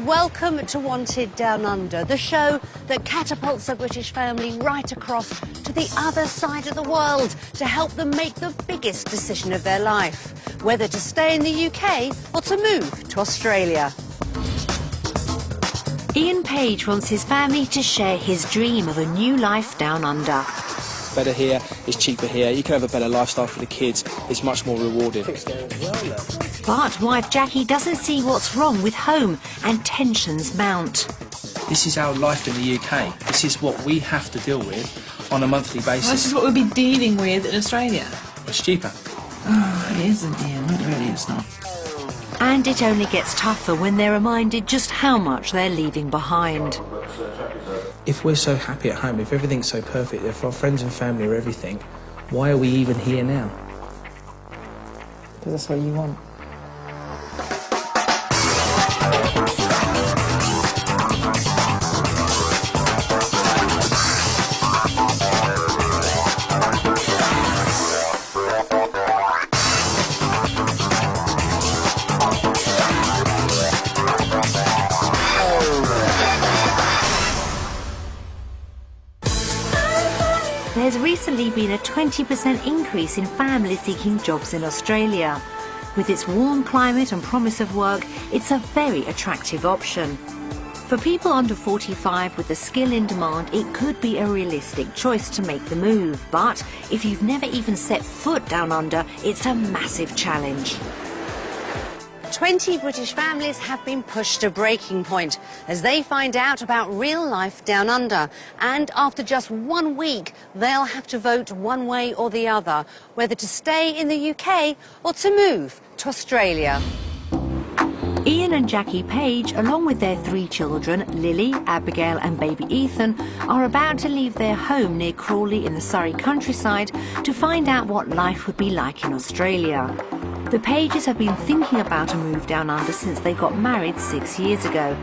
Welcome to Wanted Down Under, the show that catapults a British family right across to the other side of the world to help them make the biggest decision of their life, whether to stay in the UK or to move to Australia. Ian Page wants his family to share his dream of a new life down under. Better here, it's cheaper here, you can have a better lifestyle for the kids, it's much more rewarding. But wife Jackie doesn't see what's wrong with home, and tensions mount. This is our life in the UK. This is what we have to deal with on a monthly basis. This is what we'll be dealing with in Australia. It's cheaper. Oh, it isn't, Ian. Not really, it's not. And it only gets tougher when they're reminded just how much they're leaving behind. If we're so happy at home, if everything's so perfect, if our friends and family are everything, why are we even here now? Because that's what you want. There's recently been a 20% increase in families seeking jobs in Australia. With its warm climate and promise of work, it's a very attractive option. For people under 45 with the skill in demand, it could be a realistic choice to make the move. But if you've never even set foot down under, it's a massive challenge. 20 British families have been pushed to breaking point as they find out about real life down under. And after just 1 week, they'll have to vote one way or the other, whether to stay in the UK or to move to Australia. Ian and Jackie Page, along with their 3 children, Lily, Abigail and baby Ethan, are about to leave their home near Crawley in the Surrey countryside to find out what life would be like in Australia. The Pages have been thinking about a move down under since they got married 6 years ago.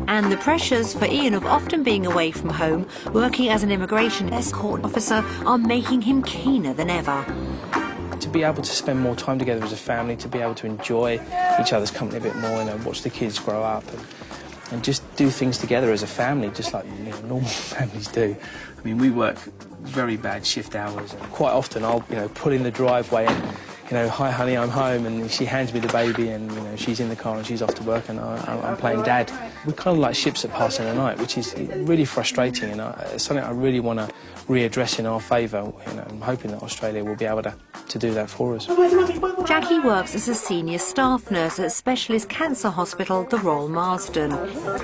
And the pressures for Ian of often being away from home, working as an immigration escort officer, are making him keener than ever. To be able to spend more time together as a family, to be able to enjoy each other's company a bit more, watch the kids grow up and just do things together as a family, just like normal families do. I mean, we work very bad shift hours, and quite often I'll pull in the driveway and hi honey, I'm home, and she hands me the baby, and she's in the car and she's off to work, and I'm playing dad. We're kind of like ships that pass in the night, which is really frustrating, and it's something I really want to readdress in our favour. I'm hoping that Australia will be able to do that for us. Jackie works as a senior staff nurse at Specialist Cancer Hospital, the Royal Marsden.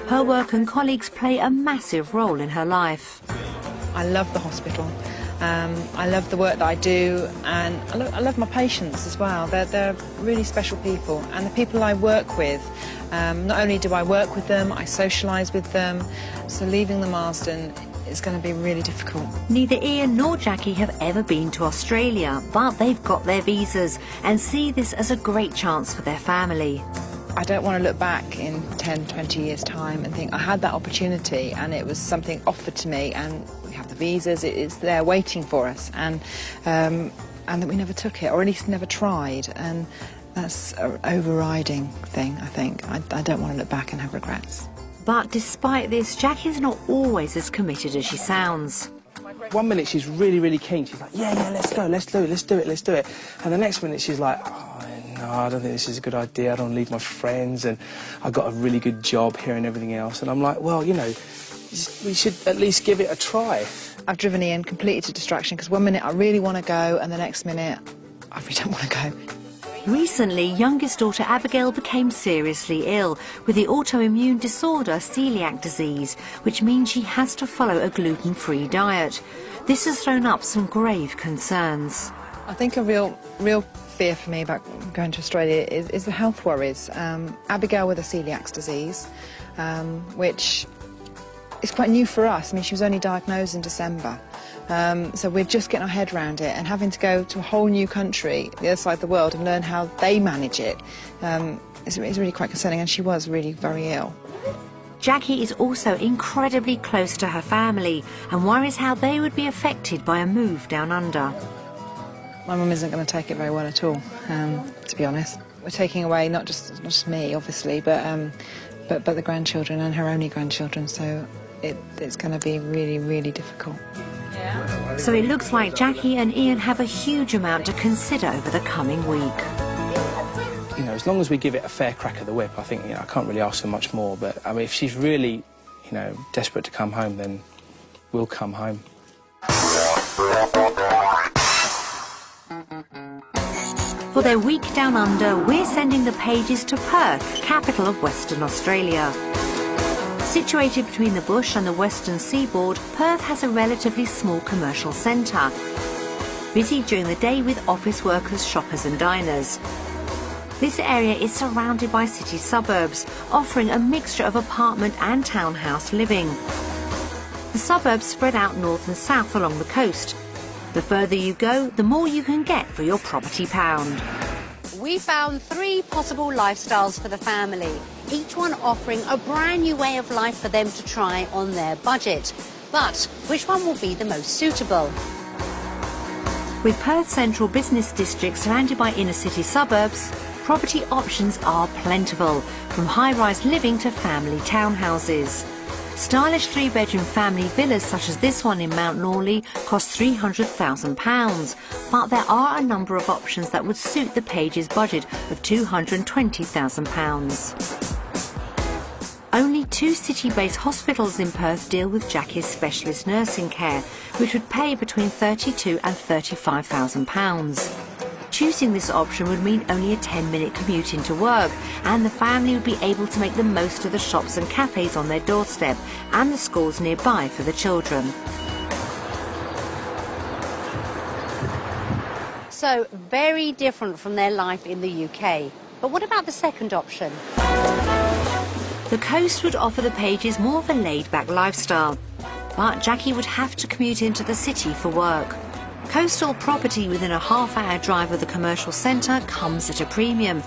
Her work and colleagues play a massive role in her life. I love the hospital. I love the work that I do, and I love my patients as well. They're really special people, and the people I work with, not only do I work with them, I socialise with them, so leaving the Marsden is going to be really difficult. Neither Ian nor Jackie have ever been to Australia, but they've got their visas and see this as a great chance for their family. I don't want to look back in 10, 20 years' time and think I had that opportunity and it was something offered to me, and we have the visas, it's there waiting for us, and that we never took it, or at least never tried, and that's an overriding thing, I think. I don't want to look back and have regrets. But despite this, Jackie's not always as committed as she sounds. 1 minute she's really, really keen. She's like, yeah, let's go, let's do it. And the next minute she's like, oh, no, I don't think this is a good idea. I don't leave my friends, and I've got a really good job here and everything else. And I'm like, well, we should at least give it a try. I've driven Ian completely to distraction, because 1 minute I really want to go, and the next minute I really don't want to go. Recently, youngest daughter Abigail became seriously ill with the autoimmune disorder celiac disease, which means she has to follow a gluten-free diet. This has thrown up some grave concerns. I think a real fear for me about going to Australia is the health worries. Abigail with a celiac disease, which is quite new for us. I mean, she was only diagnosed in December. So we're just getting our head around it, and having to go to a whole new country, the other side of the world, and learn how they manage it is really quite concerning, and she was really very ill. Jackie is also incredibly close to her family and worries how they would be affected by a move down under. My mum isn't going to take it very well at all, to be honest. we're taking away not just me, obviously, but the grandchildren and her only grandchildren. So it's going to be really, really difficult. Yeah. So it looks like Jackie and Ian have a huge amount to consider over the coming week. You know, as long as we give it a fair crack at the whip, I think, you know, I can't really ask for much more. But I mean, if she's really, you know, desperate to come home, then we'll come home. For their week down under, we're sending the Pages to Perth, capital of Western Australia. Situated between the bush and the western seaboard, Perth has a relatively small commercial centre, busy during the day with office workers, shoppers and diners. This area is surrounded by city suburbs, offering a mixture of apartment and townhouse living. The suburbs spread out north and south along the coast. The further you go, the more you can get for your property pound. We found 3 possible lifestyles for the family, each one offering a brand new way of life for them to try on their budget. But which one will be the most suitable? With Perth's central business district surrounded by inner city suburbs, property options are plentiful, from high-rise living to family townhouses. Stylish 3-bedroom family villas such as this one in Mount Lawley cost £300,000, but there are a number of options that would suit the Pages' budget of £220,000. Only 2 city-based hospitals in Perth deal with Jackie's specialist nursing care, which would pay between £32,000 and £35,000. Choosing this option would mean only a 10-minute commute into work, and the family would be able to make the most of the shops and cafes on their doorstep and the schools nearby for the children. So, very different from their life in the UK. But what about the second option? The coast would offer the Pages more of a laid-back lifestyle, but Jackie would have to commute into the city for work. Coastal property within a half-hour drive of the commercial centre comes at a premium.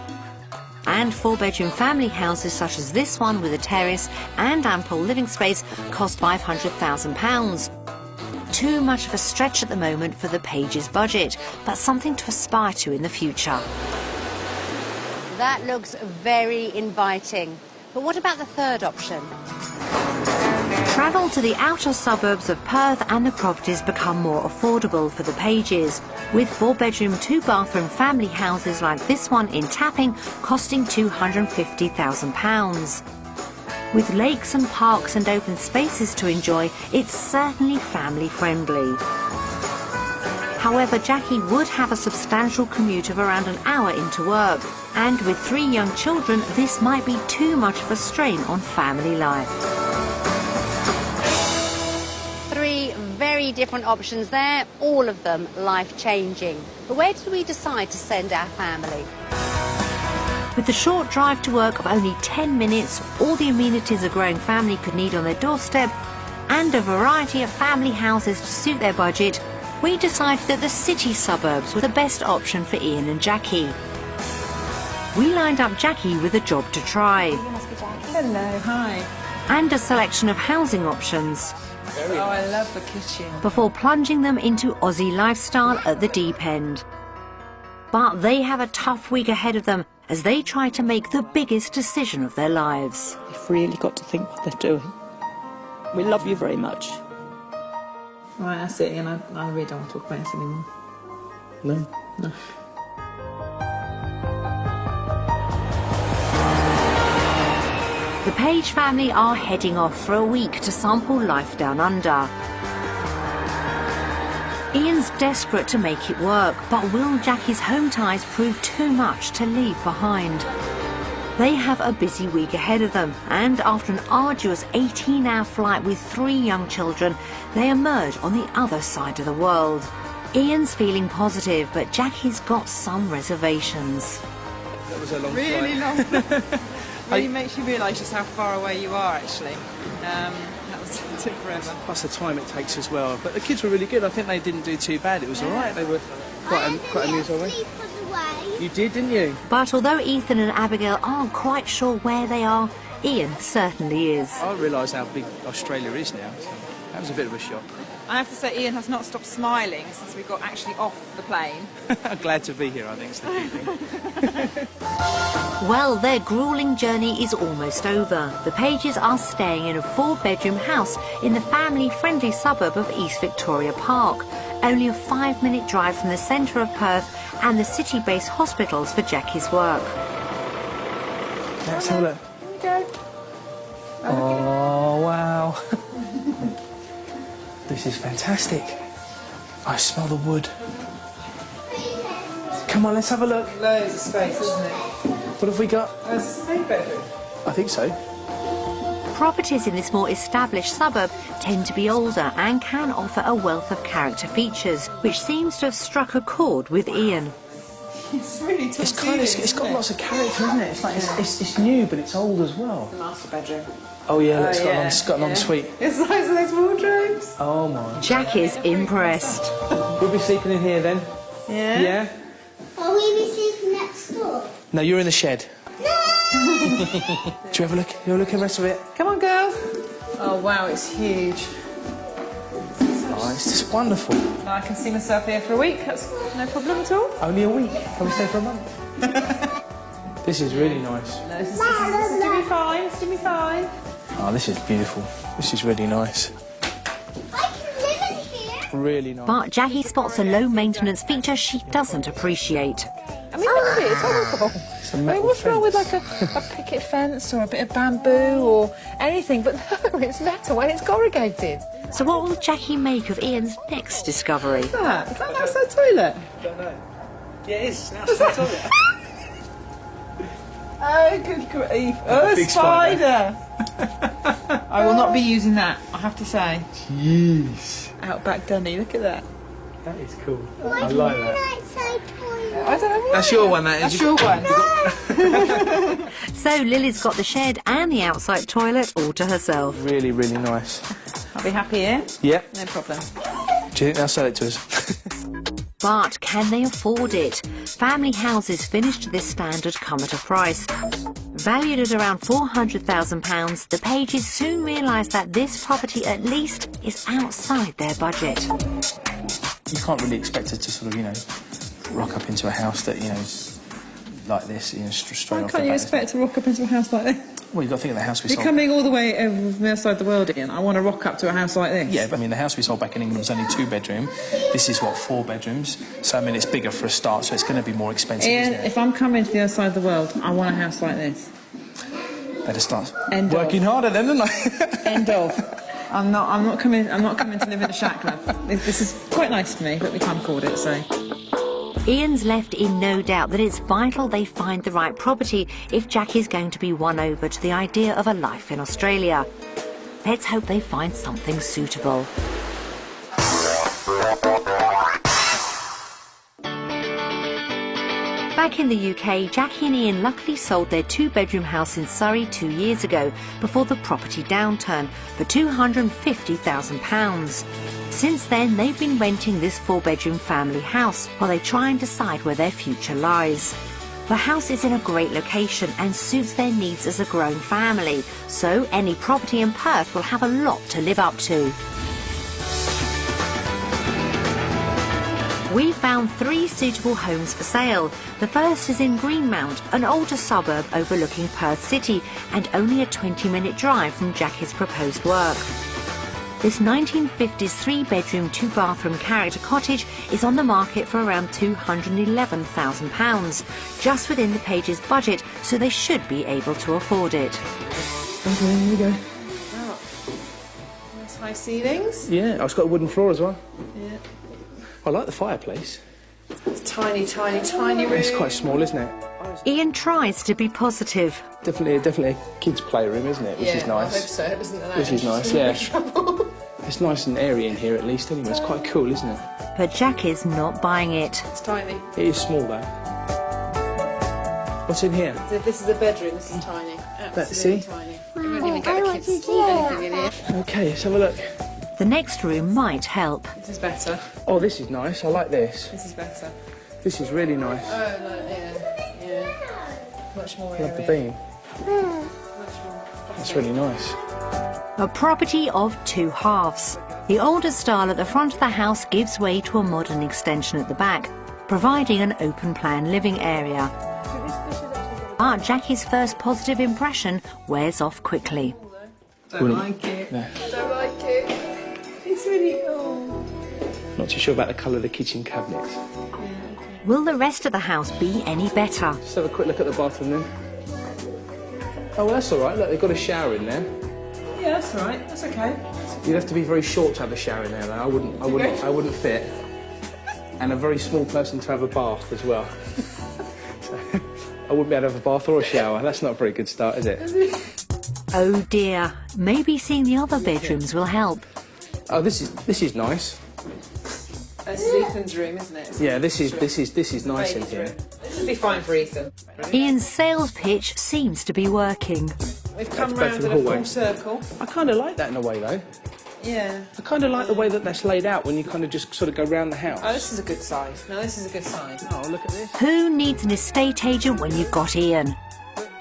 And 4-bedroom family houses such as this one with a terrace and ample living space cost £500,000. Too much of a stretch at the moment for the Pages' budget, but something to aspire to in the future. That looks very inviting. But what about the third option? Travel to the outer suburbs of Perth and the properties become more affordable for the Pages, with 4-bedroom, 2-bathroom family houses like this one in Tapping costing £250,000. With lakes and parks and open spaces to enjoy, it's certainly family friendly. However, Jackie would have a substantial commute of around an hour into work, and with 3 young children, this might be too much of a strain on family life. 3 very different options there, all of them life-changing. But where did we decide to send our family? With the short drive to work of only 10 minutes, all the amenities a growing family could need on their doorstep, and a variety of family houses to suit their budget, we decided that the city suburbs were the best option for Ian and Jackie. We lined up Jackie with a job to try. You must be Jackie. Hello, hi. And a selection of housing options. Oh, I love the kitchen. Before plunging them into Aussie lifestyle at the deep end. But they have a tough week ahead of them as they try to make the biggest decision of their lives. You've really got to think what they're doing. We love you very much. Right, that's it, and I really don't want to talk about this anymore. No. No. The Page family are heading off for a week to sample life down under. Ian's desperate to make it work, but will Jackie's home ties prove too much to leave behind? They have a busy week ahead of them, and after an arduous 18-hour flight with 3 young children, they emerge on the other side of the world. Ian's feeling positive, but Jackie's got some reservations. That was a long Really flight. long. Really makes you realise just how far away you are, actually. That took forever. Plus the time it takes as well. But the kids were really good. I think they didn't do too bad. It was all right. They were quite amused, all right. You did, didn't you? But although Ethan and Abigail aren't quite sure where they are, Ian certainly is. I realise how big Australia is now. So that was a bit of a shock. I have to say, Ian has not stopped smiling since we got actually off the plane. Glad to be here, I think, is the key thing. Well, their gruelling journey is almost over. The Pages are staying in a 4-bedroom house in the family-friendly suburb of East Victoria Park, only a 5-minute drive from the centre of Perth and the city-based hospitals for Jackie's work. Let's have a look. Here you go. Oh, wow. This is fantastic. I smell the wood. Come on, let's have a look. Loads of space, isn't it? What have we got? There's a 3-bedroom. I think so. Properties in this more established suburb tend to be older and can offer a wealth of character features, which seems to have struck a chord with Ian. It's really It's kind of, it's got lots of character, isn't it? It's like it's new, but it's old as well. The master bedroom. Oh yeah, it's got an ensuite. It's the size of those wardrobes. Oh my. Jack is impressed. We'll be sleeping in here then. Yeah. Yeah. Will we be sleeping next door? No, you're in the shed. No! Do you have a look? You have a look at the rest of it? Come on, girls. Oh wow, it's huge. Oh, it's just wonderful. I can see myself here for a week. That's no problem at all. Only a week. Can we stay for a month? This is really nice. No, this is doing me fine. It's doing me fine. Oh, this is beautiful. This is really nice. I can live in here. Really nice. But Jackie spots a low-maintenance feature she doesn't appreciate. I mean, look at it. It's horrible. It's a I mean, metal what's wrong with fence. like a picket fence or a bit of bamboo or anything? But no, it's metal and it's corrugated. So what will Jackie make of Ian's next discovery? Is that an outside toilet? don't know. Yeah, it is. Now it's on it. Oh, good grief. Oh, a big spider. I will not be using that, I have to say. Jeez. Outback Dunny, look at that. That is cool. I like that. Outside toilet. I don't know why. That's your one, that is. That's your one. So Lily's got the shed and the outside toilet all to herself. Really, really nice. I'll be happy here. Yep. No problem. Do you think they'll sell it to us? But can they afford it? Family houses finished to this standard come at a price. Valued at around £400,000, the Pages soon realised that this property at least is outside their budget. You can't really expect us to sort of, you know, rock up into a house that, you know, is like this, you know, straight Why off can't the you bat. expect to rock up into a house like this? Well, you've got to think of the house we You're sold. coming all the way over from the other side of the world, Ian. I want to rock up to a house like this. Yeah, but I mean, the house we sold back in England was only 2-bedroom. This is, what, 4 bedrooms? So, I mean, it's bigger for a start, so it's going to be more expensive, Ian, isn't it? if I'm coming to the other side of the world, I want a house like this. Better start End working of. harder then, don't I? End of. I'm not coming to live in a shack, love. This is quite nice to me, but we can't afford it, so. Ian's left in no doubt that it's vital they find the right property if Jackie's going to be won over to the idea of a life in Australia. Let's hope they find something suitable. Back in the UK, Jackie and Ian luckily sold their 2-bedroom house in Surrey 2 years ago before the property downturn for £250,000. Since then, they've been renting this 4-bedroom family house while they try and decide where their future lies. The house is in a great location and suits their needs as a growing family, so any property in Perth will have a lot to live up to. We found 3 suitable homes for sale. The first is in Greenmount, an older suburb overlooking Perth City and only a 20-minute drive from Jackie's proposed work. This 1950s 3-bedroom, 2-bathroom character cottage is on the market for around £211,000, just within the Pages' budget, so they should be able to afford it. Okay, here we go. Nice high ceilings. Yeah, it's got a wooden floor as well. Yeah. I like the fireplace. It's tiny, tiny, tiny room. It's quite small, isn't it? Ian tries to be positive. Definitely a kids' playroom, isn't it? Which is nice. I hope so. It isn't that. Which is nice, yeah. It's nice and airy in here at least, anyway. It's quite cool, isn't it? But Jackie's not buying it. It's tiny. It is small, though. What's in here? This is a bedroom. This is tiny. Absolutely see? tiny. You won't even get the kids to sleep anything in here. Okay, let's have a look. The next room might help. This is better. Oh, this is nice. I like this. This is better. This is really nice. Oh, no, yeah. Much more Love the area. beam. Much more. That's really nice. A property of 2 halves. The older style at the front of the house gives way to a modern extension at the back, providing an open-plan living area. But Jackie's first positive impression wears off quickly. Don't like it. No. Don't like it. It's really old. Not too sure about the colour of the kitchen cabinets. Will the rest of the house be any better? Just have a quick look at the bathroom then. Oh, well, that's all right. Look, they've got a shower in there. Yeah, that's all right. That's okay. You'd have to be very short to have a shower in there, though. I wouldn't fit. And a very small person to have a bath as well. So, I wouldn't be able to have a bath or a shower. That's not a very good start, is it? Oh dear. Maybe seeing the other bedrooms will help. Oh, this is nice. This is Ethan's room, isn't it? Yeah, this is nice in here. This would be fine for Ethan. Ian's sales pitch seems to be working. We've come Let's go round through in the a hallway. full circle. I kind of like that in a way, though. Yeah. I kind of like the way that that's laid out when you kind of just sort of go round the house. Oh, this is a good size. No, this is a good size. Oh, look at this. Who needs an estate agent when you've got Ian?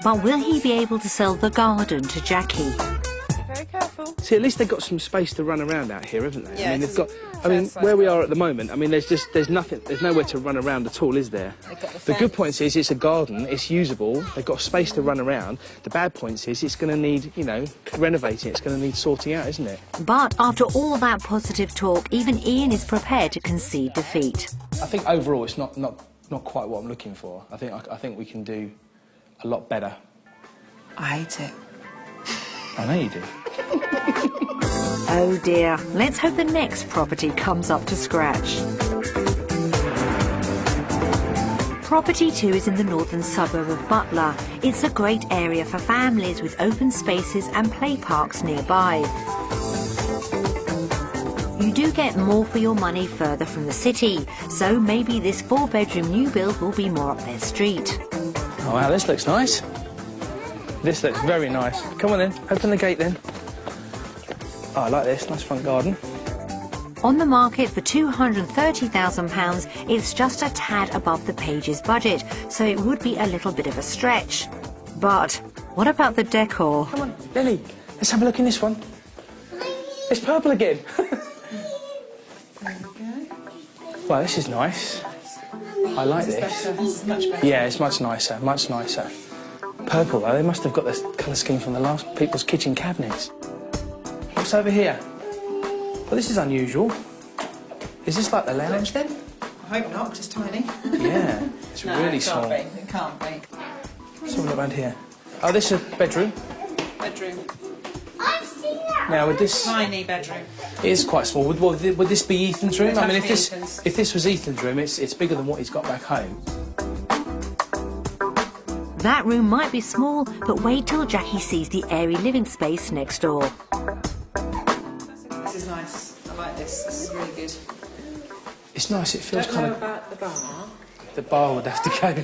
But will he be able to sell the garden to Jackie? Very careful. See, at least they've got some space to run around out here, haven't they? Yeah, I mean, it's they've got. I mean, where we are at the moment, I mean, there's nothing, there's nowhere to run around at all, is there? They've got the The good fence. points is it's a garden, it's usable, they've got space to run around. The bad points is it's going to need, you know, renovating. It's going to need sorting out, isn't it? But after all that positive talk, even Ian is prepared to concede defeat. I think overall it's not quite what I'm looking for. I think we can do a lot better. I hate it. I know you do. Oh dear. Let's hope the next property comes up to scratch. Property 2 is in the northern suburb of Butler. It's a great area for families with open spaces and play parks nearby. You do get more for your money further from the city, so maybe this 4-bedroom new build will be more up their street. Oh wow, this looks nice. This looks very nice. Come on then, open the gate then. Oh, I like this, nice front garden. On the market for £230,000, it's just a tad above the Page's budget, so it would be a little bit of a stretch. But what about the decor? Come on, Lily, let's have a look in this one. It's purple again. Well, this is nice. I like this. It's much better. Yeah, it's much nicer, much nicer. Purple, though, they must have got this colour scheme from the last people's kitchen cabinets. What's over here? Well, this is unusual. Is this like the lounge, then? I hope not, 'cause it's tiny. Yeah, it's No, really it small. can't be. It can't be. Let's have a look around here. Oh, this is a bedroom. Bedroom. I've seen that. Now, with this... Tiny bedroom. It is quite small. Would this be Ethan's room? It'd I mean, have if to be this Ethan's. if this was Ethan's room, it's bigger than what he's got back home. That room might be small, but wait till Jackie sees the airy living space next door. This is nice. I like this. This is really good. It's nice. It feels Don't kind know of. about the bar. The bar would have to go.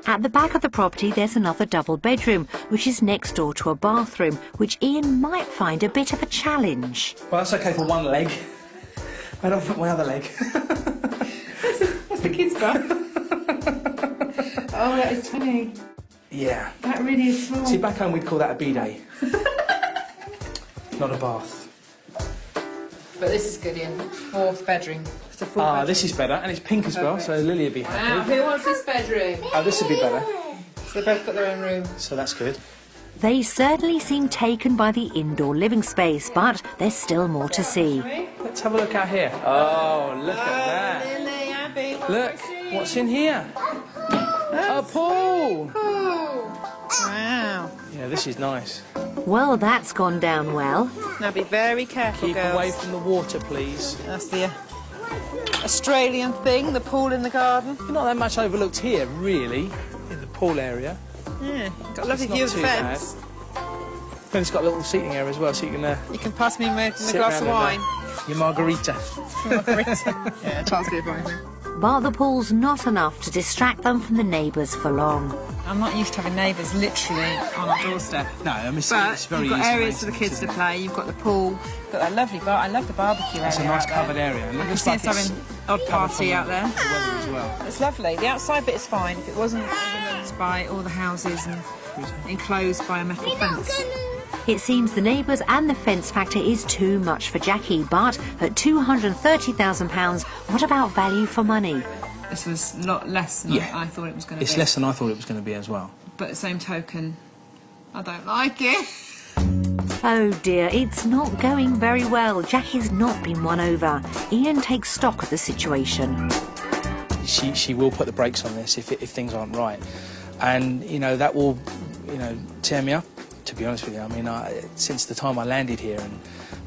At the back of the property, there's another double bedroom, which is next door to a bathroom, which Ian might find a bit of a challenge. Well, that's okay for one leg. I don't put my other leg. That's the kids' bath. Oh, that is tiny. Yeah. That really is small. See, back home we'd call that a bidet. Not a bath. But this is good, Ian. 4th bedroom. It's a full Ah, bedroom. this is better, and it's pink as well, so Lily would be Wow, happy. who wants this bedroom? Oh, this would be better. So they've both got their own room. So that's good. They certainly seem taken by the indoor living space, but there's still more to see. Let's have a look out here. Oh, look at that. Lily, Abby, Look, what's in here? A pool! Wow. Yeah, this is nice. Well, that's gone down well. Now be very careful, Keep girls. away from the water, please. That's the Australian thing, the pool in the garden. You're not that much overlooked here, really, in the pool area. Yeah, got a lovely It's view not of the too bad. fence. Then it's got a little seating area as well, so you can You can pass me a sit glass of around and, wine. your margarita. Yeah, chance to buy me. But the pool's not enough to distract them from the neighbours for long. I'm not used to having neighbours literally on our doorstep. No, I mean, it's But very you've got easy areas for the maintenance, kids to isn't it? play. You've got the pool. You've got that lovely bar. I love the barbecue area. It's a nice out there. covered area. And it You'll looks see like us it's having odd covered party from out there. the weather as well. It's lovely. The outside bit is fine if it wasn't overlooked by all the houses and enclosed by a metal We're not fence. gonna It seems the neighbours and the fence factor is too much for Jackie, but at £230,000, what about value for money? This was a lot less than I thought it was going to be. It's less than I thought it was going to be as well. But at the same token, I don't like it. Oh dear, it's not going very well. Jackie's not been won over. Ian takes stock of the situation. She will put the brakes on this if things aren't right. And, you know, that will, you know, tear me up, to be honest with you. I mean, since the time I landed here, and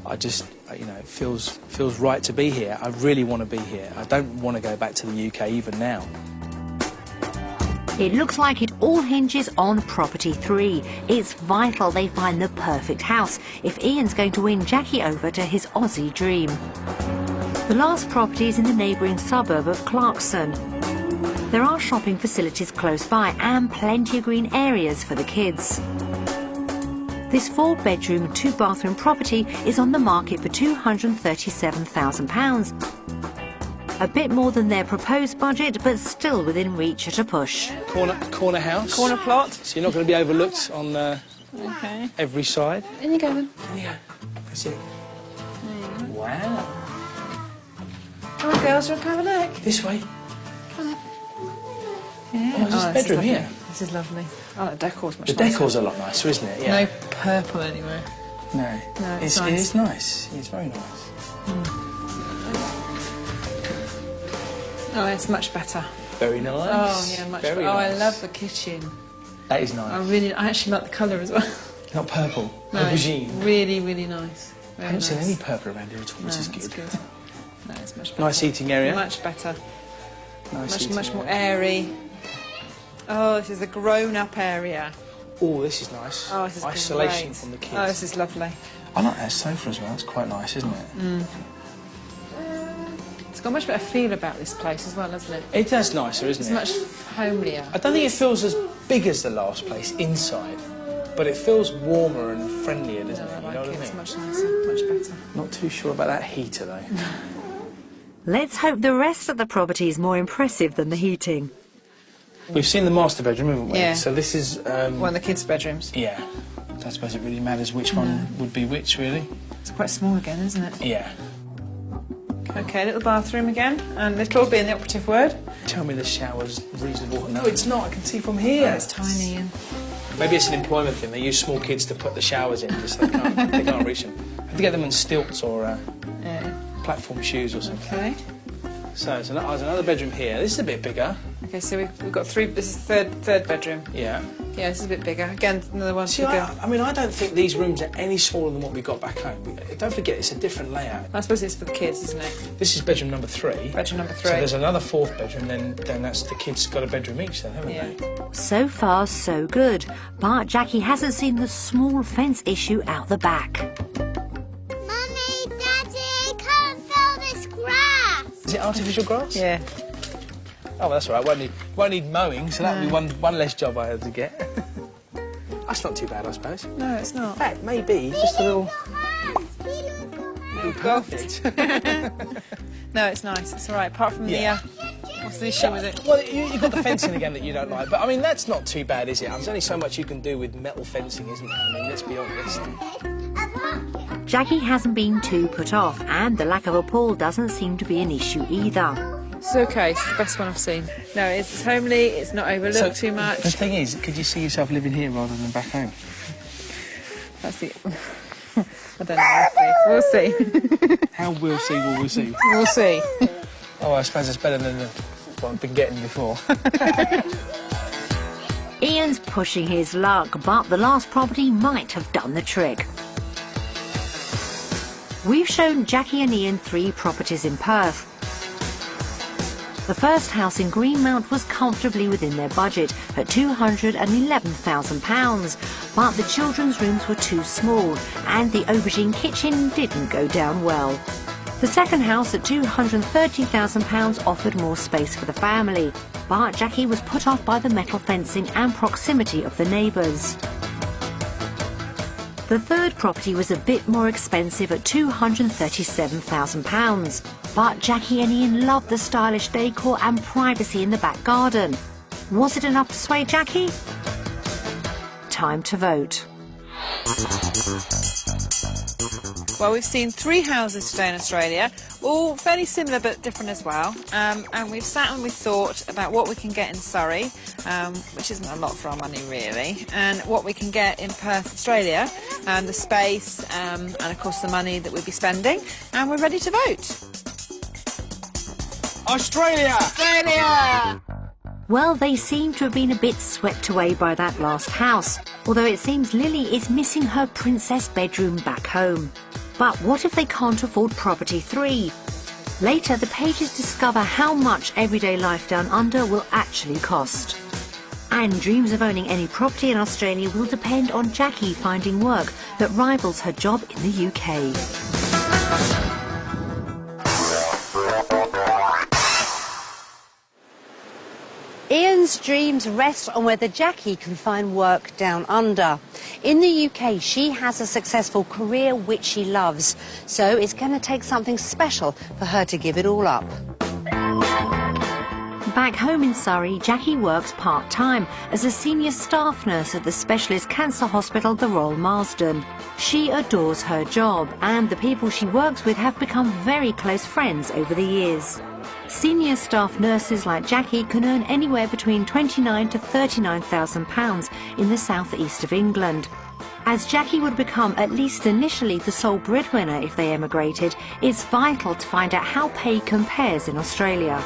I just, you know, it feels right to be here. I really want to be here. I don't want to go back to the UK even now. It looks like it all hinges on property 3. It's vital they find the perfect house if Ian's going to win Jackie over to his Aussie dream. The last property is in the neighbouring suburb of Clarkson. There are shopping facilities close by and plenty of green areas for the kids. This 4-bedroom, 2-bathroom property is on the market for £237,000. A bit more than their proposed budget, but still within reach at a push. Corner house. Corner plot. So you're not going to be overlooked on every side. In you go then. In you go. That's it. Wow. Come on, girls, we'll have a look. This way. Yeah. Oh, there's a bedroom here. This is lovely. Oh, the decor's much nicer. The decor's a lot nicer, isn't it? Yeah. No purple anywhere. No. No, It is nice. It's very nice. Oh, it's much better. Very nice. Oh, yeah, much better. Oh, I love the kitchen. That is nice. I actually like the colour as well. Not purple. No, aubergine. Really, really nice. I haven't seen any purple around here at all, which is good. It's good. No, it's much better. Nice eating area. Much better. Nice Much more airy. Oh, this is a grown-up area. Oh, this is nice. Oh, this is isolation great. from the kids. Oh, this is lovely. I like that sofa as well. It's quite nice, isn't it? It's got a much better feel about this place as well, hasn't it? It does nicer, isn't It's it? much homelier. I don't think it feels as big as the last place inside, but it feels warmer and friendlier, doesn't it? I You like know what I it. It's mean? much nicer, much better. Not too sure about that heater though. Let's hope the rest of the property is more impressive than the heating. We've seen the master bedroom, haven't we? Yeah. So this is One of the kids' bedrooms. yeah. I don't suppose it really matters which one would be which, really. It's quite small again, isn't it? Yeah. Okay, little bathroom again, and little being the operative word. Tell me the shower's reasonable. No, it's not. I can see from here. Oh, it's tiny. And... Maybe it's an employment thing. They use small kids to put the showers in because they can't reach them. Have to get them on stilts or platform shoes or something. Okay. So there's another bedroom here. This is a bit bigger. Okay, so we've got 3. This is third bedroom. Yeah. Yeah, this is a bit bigger. Again, another one. See, I mean, I don't think these rooms are any smaller than what we got back home. Don't forget, it's a different layout. I suppose it's for the kids, isn't it? This is bedroom number 3. Bedroom number 3. So there's another 4th bedroom, then that's the kids got a bedroom each then, haven't they? So far, so good. But Jackie hasn't seen the small fence issue out the back. Mummy, Daddy, come fill this grass. Is it artificial grass? Yeah. Oh, well, that's all right. Won't need mowing, so that'll be one less job I had to get. That's not too bad, I suppose. No, it's not. In fact, maybe just a little Perfect. No, it's nice. It's all right. Apart from the... what's the issue with it? Well, you've got the fencing again that you don't like, but I mean, that's not too bad, is it? There's only so much you can do with metal fencing, isn't there? I mean, let's be honest. Jackie hasn't been too put off, and the lack of a pool doesn't seem to be an issue either. It's okay. It's the best one I've seen. No, it's homely. It's not overlooked too much. The thing is, could you see yourself living here rather than back home? That's the... I don't know. We'll see. How we'll see, will we see? We'll see. Oh, I suppose it's better than what I've been getting before. Ian's pushing his luck, but the last property might have done the trick. We've shown Jackie and Ian 3 properties in Perth. The first house in Greenmount was comfortably within their budget at £211,000, but the children's rooms were too small and the aubergine kitchen didn't go down well. The second house at £230,000 offered more space for the family, but Jackie was put off by the metal fencing and proximity of the neighbours. The third property was a bit more expensive at £237,000, but Jackie and Ian loved the stylish decor and privacy in the back garden. Was it enough to sway Jackie? Time to vote. Well, we've seen 3 houses today in Australia, all fairly similar but different as well. And we've sat and we've thought about what we can get in Surrey, which isn't a lot for our money really, and what we can get in Perth, Australia, the space, and of course the money that we'll be spending. And we're ready to vote. Australia! Australia! Well, they seem to have been a bit swept away by that last house, although it seems Lily is missing her princess bedroom back home. But what if they can't afford property 3? Later, the pages discover how much everyday life down under will actually cost. And dreams of owning any property in Australia will depend on Jackie finding work that rivals her job in the UK. Ian's dreams rest on whether Jackie can find work down under. In the UK, she has a successful career which she loves, so it's going to take something special for her to give it all up. Back home in Surrey, Jackie works part-time as a senior staff nurse at the specialist cancer hospital, the Royal Marsden. She adores her job, and the people she works with have become very close friends over the years. Senior staff nurses like Jackie can earn anywhere between £29,000 to £39,000 in the southeast of England. As Jackie would become, at least initially, the sole breadwinner if they emigrated, it's vital to find out how pay compares in Australia.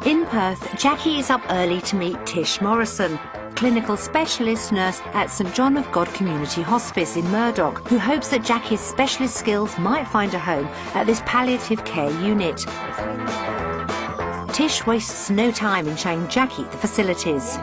In Perth, Jackie is up early to meet Tish Morrison, clinical specialist nurse at St John of God Community Hospice in Murdoch, who hopes that Jackie's specialist skills might find a home at this palliative care unit. Tish wastes no time in showing Jackie the facilities.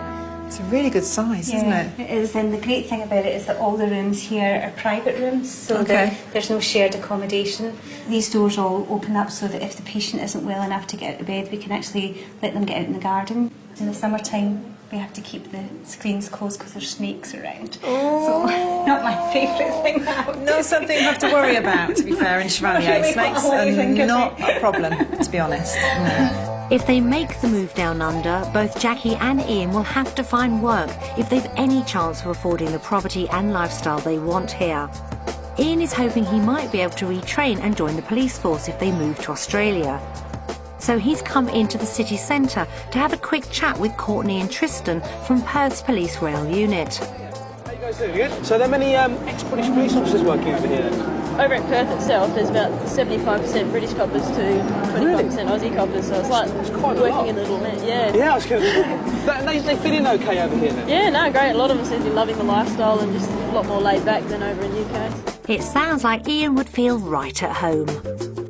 It's a really good size, isn't it? It is, and the great thing about it is that all the rooms here are private rooms, so that there's no shared accommodation. These doors all open up so that if the patient isn't well enough to get out of bed, we can actually let them get out in the garden. In the summertime, we have to keep the screens closed because there's snakes around. So, not my favourite thing. Not something you have to worry about, to be fair, in Chevalier. Snakes are not a problem, to be honest. No. If they make the move down under, both Jackie and Ian will have to find work if they've any chance of affording the property and lifestyle they want here. Ian is hoping he might be able to retrain and join the police force if they move to Australia. So he's come into the city centre to have a quick chat with Courtney and Tristan from Perth's Police Rail Unit. How you guys doing? Good? So there are many ex-British police officers working over here then? Over in Perth itself, there's about 75% British coppers to 25% Aussie coppers, so it's like working in a little net, yeah. Yeah, I was going to say, they fit in okay over here then? Yeah, no, great. A lot of them seem to be loving the lifestyle and just a lot more laid back than over in the UK. It sounds like Ian would feel right at home.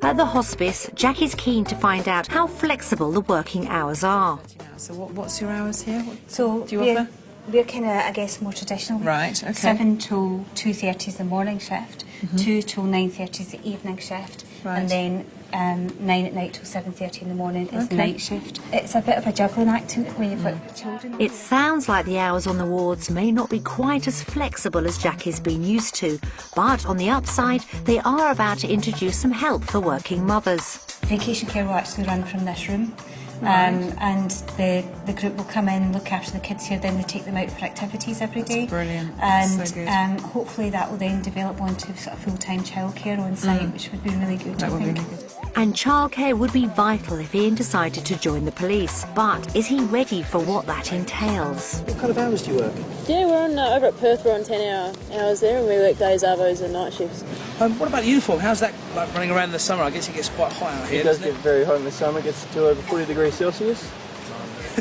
At the hospice, Jackie's keen to find out how flexible the working hours are. So what's your hours here? What So do you offer? We're kind of, I guess, more traditional. Right, okay. 7 till 2:30 is the morning shift, 2 till 9:30 is the evening shift, and then 9 at night till 7:30 in the morning is the night shift. It's a bit of a juggling act when you've got children. It sounds like the hours on the wards may not be quite as flexible as Jackie's been used to, but on the upside, they are about to introduce some help for working mothers. Vacation care will actually run from this room. And the group will come in, look after the kids here, then they take them out for activities every day. That's brilliant. And so good. Hopefully that will then develop onto sort of full-time childcare on site, which would be really good, That I would be think. really good. And childcare would be vital if Ian decided to join the police. But is he ready for what that entails? What kind of hours do you work? Yeah, we're on, over at Perth, we're on 10-hour hours there, and we work days, arvos and night shifts. What about the uniform? How's that like running around in the summer? I guess it gets quite hot out here. It does get very hot in the summer, it gets to over 40 degrees Celsius.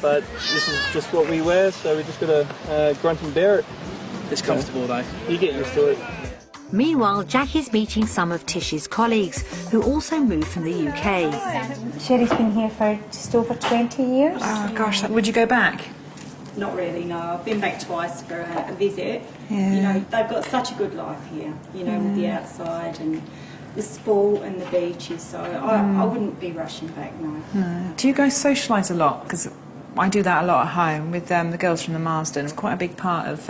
But this is just what we wear, so we just got to grunt and bear it. It's comfortable though. You get used to it. Meanwhile, Jackie's meeting some of Tish's colleagues, who also moved from the UK. Sherry's been here for just over 20 years. Oh gosh, would you go back? Not really, no. I've been back twice for a visit. Yeah. You know, they've got such a good life here, you know, with the outside and the sport and the beaches, so I wouldn't be rushing back, no. No. Do you guys socialise a lot? Because I do that a lot at home with the girls from the Marsden. It's quite a big part of,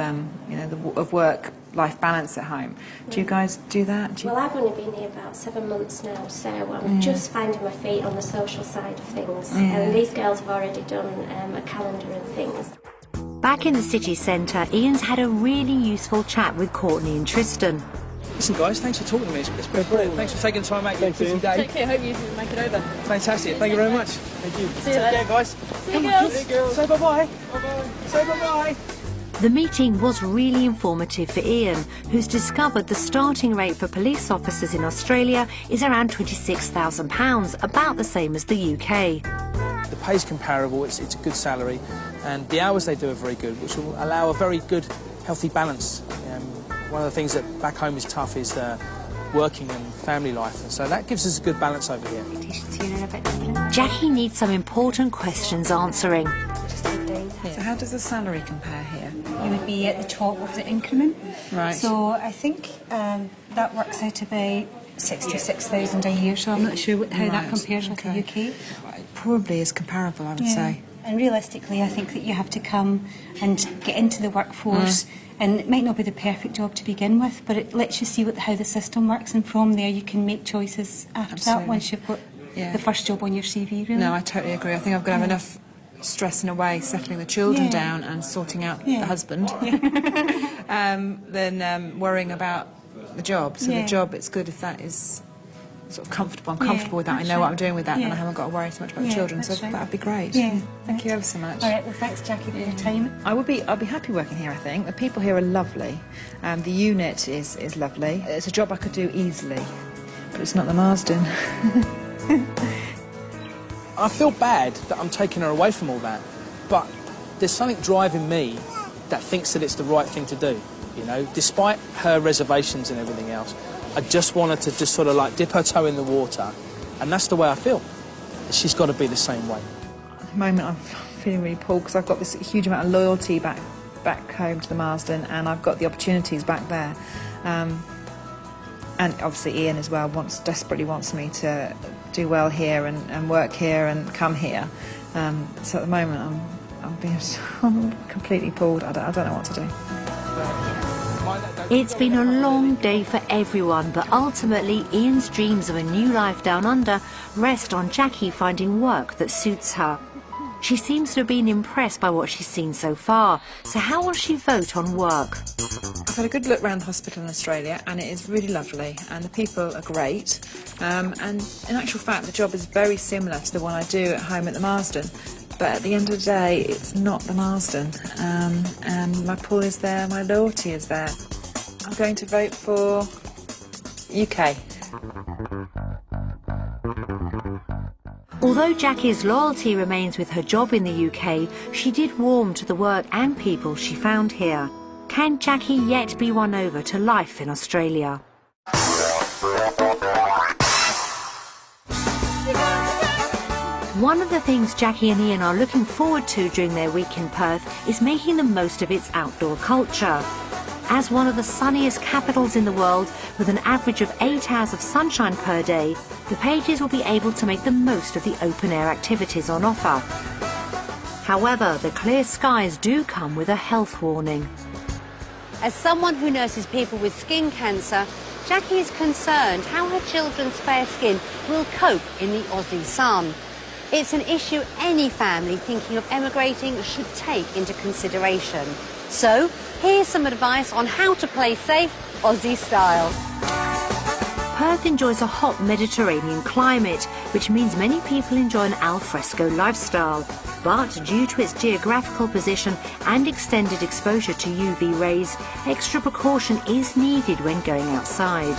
you know, of work-life balance at home. Do you guys do that? Well, I've only been here about 7 months now, so I'm just finding my feet on the social side of things. And these girls have already done a calendar and things. Back in the city centre, Ian's had a really useful chat with Courtney and Tristan. Listen, guys, thanks for talking to me. It's been brilliant. Thanks for taking the time out of your busy day. Take care. Hope you make it over. Fantastic. Thank you very much. Thank you. See you later. Take care, guys. See you, girls. See you, girls. Say bye-bye. Bye-bye. Say bye-bye. The meeting was really informative for Ian, who's discovered the starting rate for police officers in Australia is around £26,000, about the same as the UK. The pay's comparable, it's a good salary, and the hours they do are very good, which will allow a very good, healthy balance. One of the things that back home is tough is working and family life, and so that gives us a good balance over here. Jackie needs some important questions answering. So how does the salary compare here? You would be at the top of the increment. Right. So I think that works out to be 66,000 a year, so I'm not sure how that compares with the UK. Probably is comparable, I would say. And realistically, I think that you have to come and get into the workforce, and it might not be the perfect job to begin with, but it lets you see how the system works, and from there you can make choices after that once you've got the first job on your CV, really. No, I totally agree. I think I've got to have enough stress in a way, settling the children down and sorting out the husband, than worrying about the job. So the job, it's good if that is sort of comfortable. I'm comfortable with that. I know what I'm doing with that, and I haven't got to worry so much about the children. So that would be great. Thank you ever so much. All right. Well, thanks, Jackie, for your time. I'll be happy working here. I think the people here are lovely. The unit is lovely. It's a job I could do easily, but it's not the Marsden. I feel bad that I'm taking her away from all that, but there's something driving me that thinks that it's the right thing to do, you know, despite her reservations and everything else. I just want her to just sort of like dip her toe in the water, and that's the way I feel. She's got to be the same way. At the moment I'm feeling really poor because I've got this huge amount of loyalty back home to the Marsden, and I've got the opportunities back there. And obviously Ian as well desperately wants me to do well here and work here and come here. So at the moment I'm completely pulled. I don't know what to do. It's been a long day for everyone, but ultimately Ian's dreams of a new life down under rest on Jackie finding work that suits her. She seems to have been impressed by what she's seen so far, so how will she vote on work? I've had a good look around the hospital in Australia, and it is really lovely, and the people are great, and in actual fact the job is very similar to the one I do at home at the Marsden, but at the end of the day it's not the Marsden, and my pull is there, my loyalty is there. I'm going to vote for UK. Although Jackie's loyalty remains with her job in the UK, she did warm to the work and people she found here. Can Jackie yet be won over to life in Australia? One of the things Jackie and Ian are looking forward to during their week in Perth is making the most of its outdoor culture. As one of the sunniest capitals in the world, with an average of 8 hours of sunshine per day, the Pages will be able to make the most of the open-air activities on offer. However, the clear skies do come with a health warning. As someone who nurses people with skin cancer, Jackie is concerned how her children's fair skin will cope in the Aussie sun. It's an issue any family thinking of emigrating should take into consideration. So, here's some advice on how to play safe Aussie style. Perth enjoys a hot Mediterranean climate, which means many people enjoy an al fresco lifestyle. But due to its geographical position and extended exposure to UV rays, extra precaution is needed when going outside.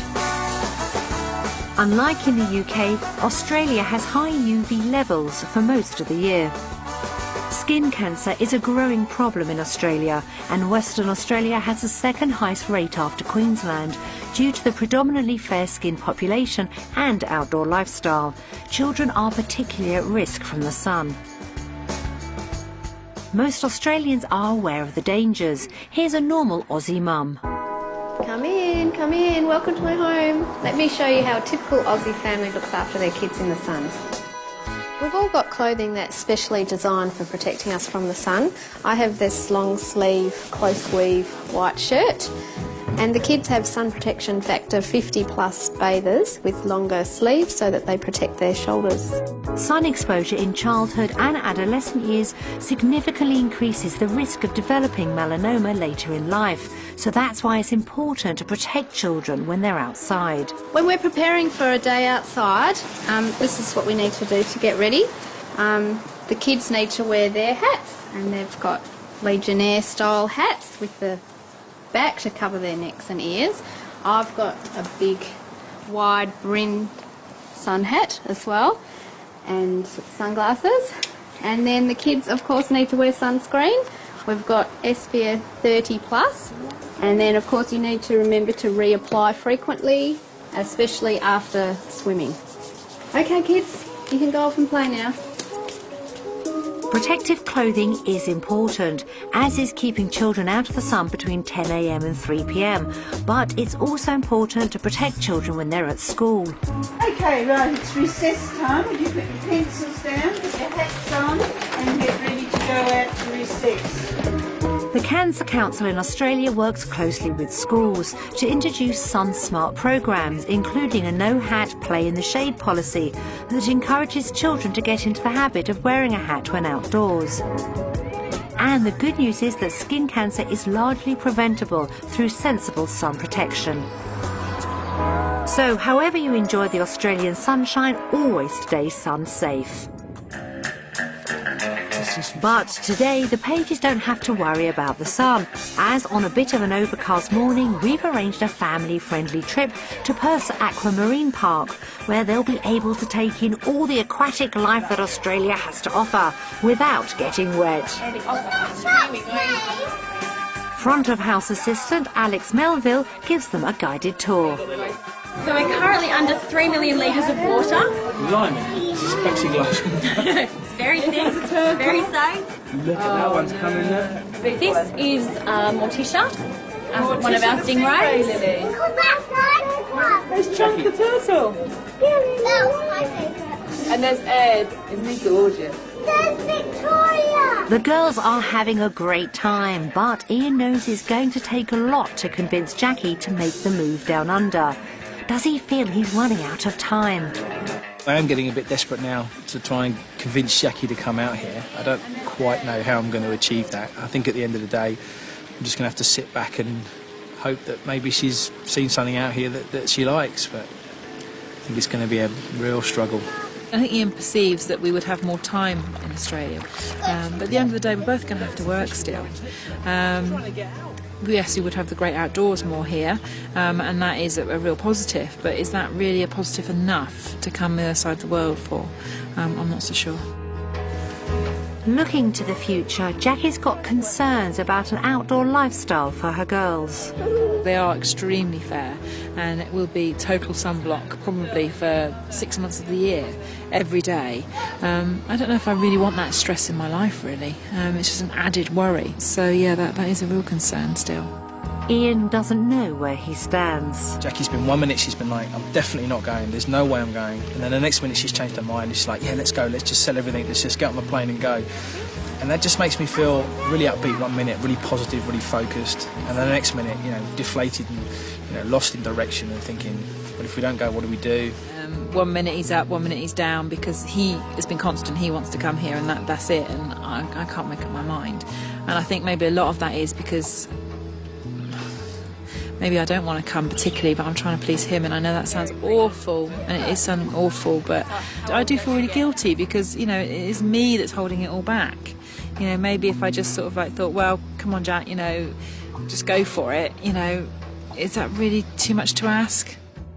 Unlike in the UK, Australia has high UV levels for most of the year. Skin cancer is a growing problem in Australia, and Western Australia has the second highest rate after Queensland due to the predominantly fair-skinned population and outdoor lifestyle. Children are particularly at risk from the sun. Most Australians are aware of the dangers. Here's a normal Aussie mum. Come in, welcome to my home. Let me show you how a typical Aussie family looks after their kids in the sun. We've all got clothing that's specially designed for protecting us from the sun. I have this long sleeve, close weave white shirt. And the kids have sun protection factor 50 plus bathers with longer sleeves so that they protect their shoulders. Sun exposure in childhood and adolescent years significantly increases the risk of developing melanoma later in life. So that's why it's important to protect children when they're outside. When we're preparing for a day outside, this is what we need to do to get ready. The kids need to wear their hats, and they've got Legionnaire style hats with the back to cover their necks and ears. I've got a big wide brimmed sun hat as well, and sunglasses. And then the kids of course need to wear sunscreen. We've got s04e12 plus, and then of course you need to remember to reapply frequently, especially after swimming. Okay kids, you can go off and play now. Protective clothing is important, as is keeping children out of the sun between 10 a.m. and 3 p.m. But it's also important to protect children when they're at school. Okay, right, it's recess time. Would you put your pencils down, put your hats on, and get ready to go out to recess? The Cancer Council in Australia works closely with schools to introduce sun smart programs, including a no hat, play in the shade policy that encourages children to get into the habit of wearing a hat when outdoors. And the good news is that skin cancer is largely preventable through sensible sun protection. So, however you enjoy the Australian sunshine, always stay sun safe. But today, the Pages don't have to worry about the sun, as on a bit of an overcast morning, we've arranged a family-friendly trip to Perth's Aquamarine Park, where they'll be able to take in all the aquatic life that Australia has to offer without getting wet. Front of house assistant Alex Melville gives them a guided tour. So we're currently under 3 million litres of water. Blimey, plexiglass. It's very thick, very safe. Look at that one's coming there. This is Morticia, one of our stingrays. There's Chunk the turtle. That was my favourite. And there's Ed. Isn't he gorgeous? There's Victoria. The girls are having a great time, but Ian knows it's going to take a lot to convince Jackie to make the move down under. Does he feel he's running out of time? I am getting a bit desperate now to try and convince Jackie to come out here. I don't quite know how I'm going to achieve that. I think at the end of the day, I'm just going to have to sit back and hope that maybe she's seen something out here that she likes, but I think it's going to be a real struggle. I think Ian perceives that we would have more time in Australia, but at the end of the day we're both going to have to work still. Yes, we would have the great outdoors more here, and that is a real positive, but is that really a positive enough to come the other side of the world for? I'm not so sure. Looking to the future, Jackie's got concerns about an outdoor lifestyle for her girls. They are extremely fair, and it will be total sunblock probably for 6 months of the year, every day. I don't know if I really want that stress in my life, really. It's just an added worry. So, yeah, that is a real concern still. Ian doesn't know where he stands. Jackie's been 1 minute, she's been like, I'm definitely not going, there's no way I'm going. And then the next minute she's changed her mind, she's like, yeah, let's go, let's just sell everything, let's just get on the plane and go. And that just makes me feel really upbeat 1 minute, really positive, really focused. And then the next minute, deflated and, lost in direction and thinking, well, if we don't go, what do we do? 1 minute he's up, 1 minute he's down, because he has been constant, he wants to come here, and that's it, and I can't make up my mind. And I think maybe a lot of that is because maybe I don't want to come particularly, but I'm trying to please him, and I know that sounds awful, and it is sounding awful, but I do feel really guilty because, it is me that's holding it all back. Maybe if I just sort of thought, well, come on, Jack, just go for it, is that really too much to ask?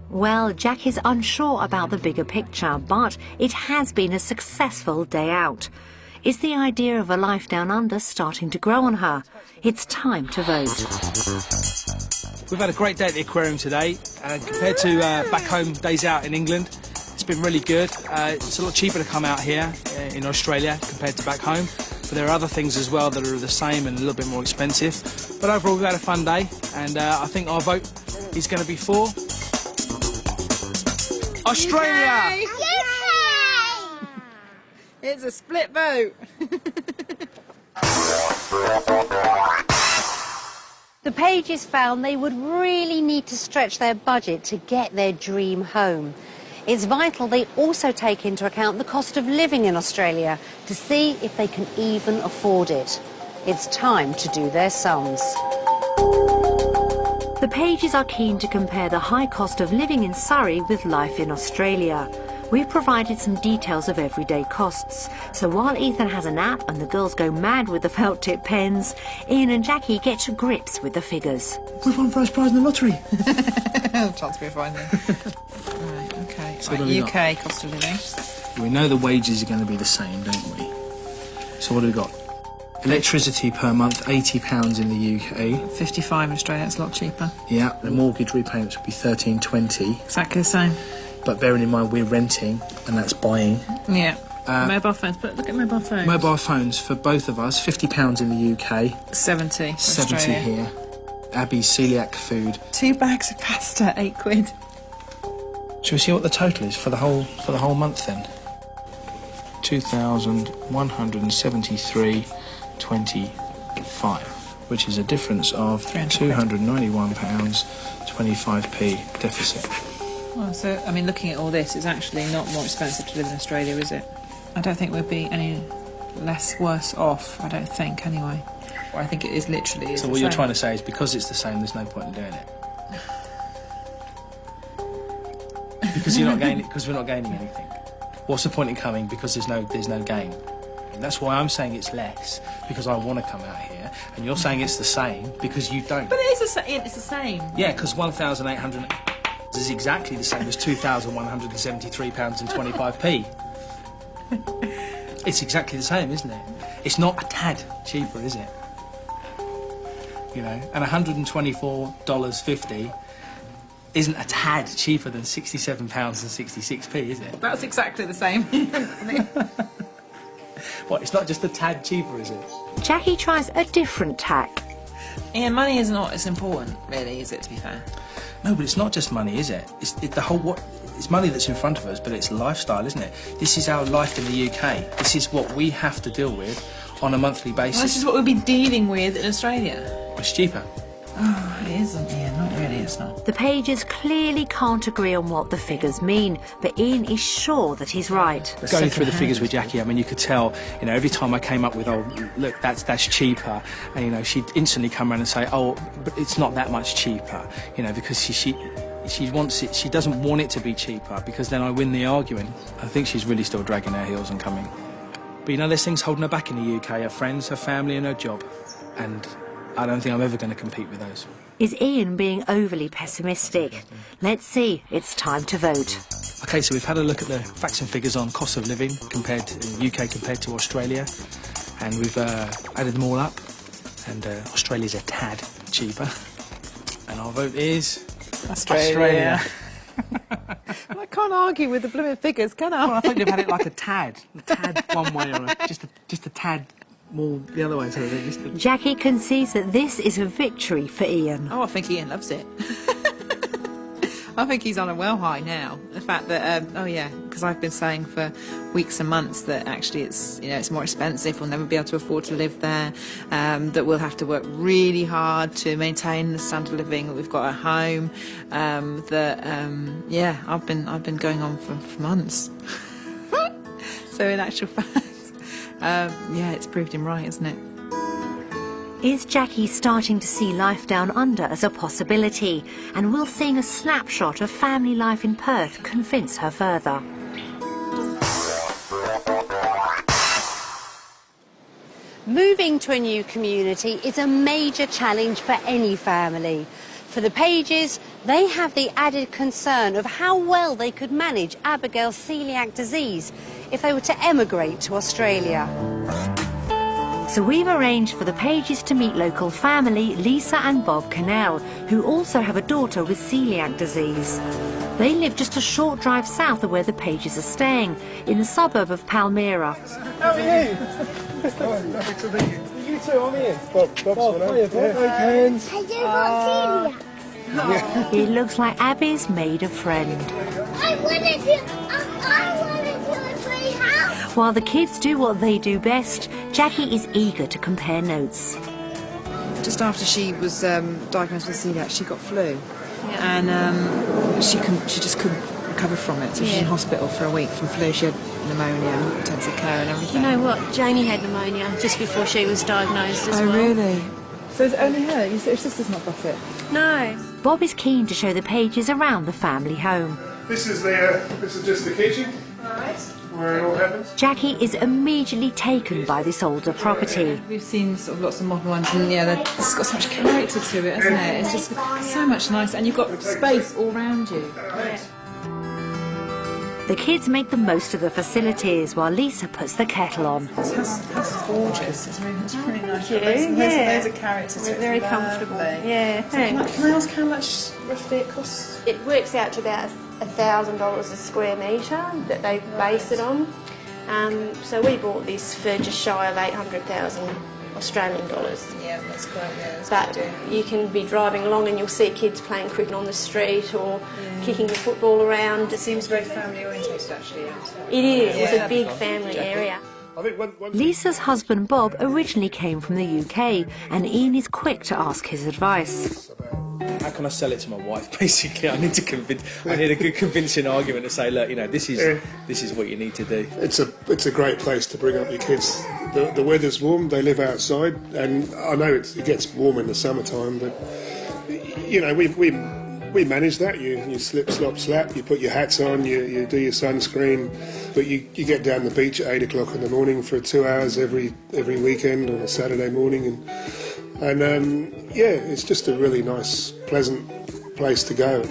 Well, Jack is unsure about the bigger picture, but it has been a successful day out. Is the idea of a life down under starting to grow on her? It's time to vote. We've had a great day at the aquarium today, compared to back home days out in England. It's been really good. It's a lot cheaper to come out here in Australia compared to back home, but there are other things as well that are the same and a little bit more expensive. But overall, we've had a fun day, and I think our vote is going to be for Australia! UK! It's a split vote. The Pages found they would really need to stretch their budget to get their dream home. It's vital they also take into account the cost of living in Australia to see if they can even afford it. It's time to do their sums. The Pages are keen to compare the high cost of living in Surrey with life in Australia. We've provided some details of everyday costs. So while Ethan has a nap and the girls go mad with the felt tip pens, Ian and Jackie get to grips with the figures. We've won first prize in the lottery. Chance to be fine then. Right, okay. So Right, what have we UK cost of living. We know the wages are going to be the same, don't we? So what have we got? Electricity per month, £80 in the UK. 55 in Australia, it's a lot cheaper. Yeah, the mortgage repayments would be £13.20. Exactly the same. But bearing in mind we're renting, and that's buying. Yeah. Mobile phones, but look at mobile phones. Mobile phones for both of us, £50 in the UK. 70 70 here. Abby's celiac food. 2 bags of pasta, £8. Shall we see what the total is for the whole month then? 2,173.25, which is a difference of £291.25p deficit. Well, so, I mean, looking at all this, it's actually not more expensive to live in Australia, is it? I don't think we'd be any less worse off, I don't think, anyway. Or I think it is literally. So what you're trying to say is because it's the same, there's no point in doing it? Because you're not gaining, because we're not gaining anything. What's the point in coming? Because there's no gain. And that's why I'm saying it's less, because I want to come out here, and you're saying it's the same because you don't. But it is it's the same. Yeah, because 1,800 is exactly the same as £2,173.25p. It's exactly the same, isn't it? It's not a tad cheaper, is it? You know, and $124.50 isn't a tad cheaper than £67.66p, is it? That's exactly the same. What, it's not just a tad cheaper, is it? Jackie tries a different tack. Yeah, money is not as important, really, is it, to be fair? No, but it's not just money, is it? It's money that's in front of us, but it's lifestyle, isn't it? This is our life in the UK. This is what we have to deal with on a monthly basis. Well, this is what we'll be dealing with in Australia. It's cheaper. Oh, it isn't. Yeah, not really, it's not. The Pages clearly can't agree on what the figures mean, but Ian is sure that he's right. Going through the figures with Jackie, I mean, you could tell, you know, every time I came up with, oh, look, that's cheaper, and, you know, she'd instantly come around and say, oh, but it's not that much cheaper, you know, because she wants it, she doesn't want it to be cheaper, because then I win the argument. I think she's really still dragging her heels and coming. But, you know, there's things holding her back in the UK, her friends, her family and her job, and I don't think I'm ever going to compete with those. Is Ian being overly pessimistic? Let's see, it's time to vote. OK, so we've had a look at the facts and figures on cost of living compared to UK compared to Australia, and we've added them all up, and Australia's a tad cheaper, and our vote is Australia. Well, I can't argue with the blooming figures, can I? Well, I thought you'd have had it like a tad one way or just a tad more the other way. So Jackie concedes that this is a victory for Ian. Oh, I think Ian loves it. I think he's on a well high now. The fact that, oh yeah, because I've been saying for weeks and months that actually it's, you know, it's more expensive, we'll never be able to afford to live there, that we'll have to work really hard to maintain the standard of living that we've got at home, yeah, I've been going on for months. So in actual fact, yeah, it's proved him right, isn't it? Is Jackie starting to see life down under as a possibility? And will seeing a snapshot of family life in Perth convince her further? Moving to a new community is a major challenge for any family. For the Pages, they have the added concern of how well they could manage Abigail's celiac disease if they were to emigrate to Australia. So we've arranged for the Pages to meet local family Lisa and Bob Cannell, who also have a daughter with celiac disease. They live just a short drive south of where the Pages are staying, in the suburb of Palmyra. How are you? Thanks for being here. You too, I'm here. Bob's hiya, Bob. Hands. I do got celiac. It looks like Abby's made a friend. I wanted to a free house. While the kids do what they do best, Jackie is eager to compare notes. just after she was diagnosed with celiac, she got flu, and she just couldn't recover from it. So she's in hospital for a week from flu. She had pneumonia, intensive care, and everything. You know what? Jamie had pneumonia just before she was diagnosed as well. Oh, really? So it's only her? Your sister's not got it? No. Bob is keen to show the pages around the family home. This is just the kitchen. Right. Where it all happens. Jackie is immediately taken by this older property. We've seen sort of lots of modern ones, and it's got so much character to it, hasn't it? It's just so much nicer, and you've got space all round you. Yeah. The kids make the most of the facilities while Lisa puts the kettle on. This house is gorgeous. It's really nice. There's a character to it. We're very comfortable. Yeah, thanks. Can I ask how much roughly it costs? It works out to about $1,000 a square metre that they base it on. So we bought this for just shy of 800,000 Australian dollars. Yeah, that's great. Yeah, but you can be driving along and you'll see kids playing cricket on the street or kicking the football around. It seems very family oriented, actually. It is. It's a big family area. Lisa's husband Bob originally came from the UK, and Ian is quick to ask his advice. How can I sell it to my wife? Basically, I need a good convincing argument to say, look, this is what you need to do. It's a great place to bring up your kids. The weather's warm, they live outside, and I know it gets warm in the summertime, but we manage that. You slip, slop, slap. You put your hats on. You do your sunscreen, but you get down the beach at 8 o'clock in the morning for 2 hours every weekend on a Saturday morning, and it's just a really nice, pleasant place to go.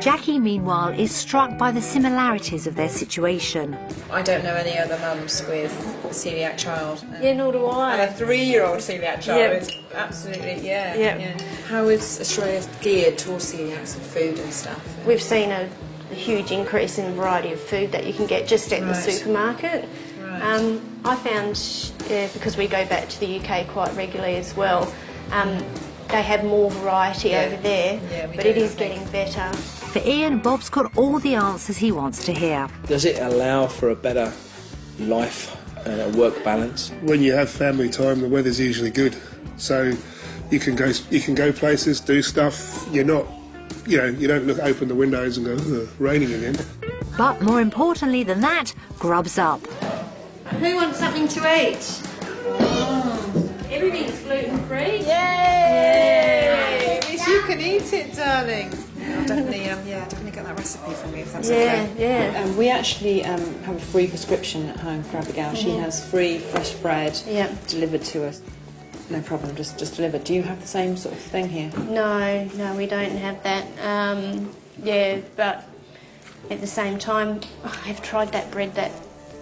Jackie, meanwhile, is struck by the similarities of their situation. I don't know any other mums with a celiac child. Yeah, nor do I. And a 3-year-old celiac child. It's absolutely, yeah. How is Australia geared towards celiacs and food and stuff? We've seen a huge increase in the variety of food that you can get just at the supermarket. Right. I found, because we go back to the UK quite regularly as well, they have more variety over there, but it is getting better. For Ian, Bob's got all the answers he wants to hear. Does it allow for a better life and a work balance? When you have family time, the weather's usually good, so you can go places, do stuff. You're not, you don't open the windows and go, raining again. But more importantly than that, grubs up. Who wants something to eat? Everything's gluten-free. Yay! At least you can eat it, darling. I'll definitely get that recipe from you if that's okay. Yeah. We actually have a free prescription at home for Abigail. She has free fresh bread delivered to us. No problem, just delivered. Do you have the same sort of thing here? No, we don't have that. But at the same time, I've tried that bread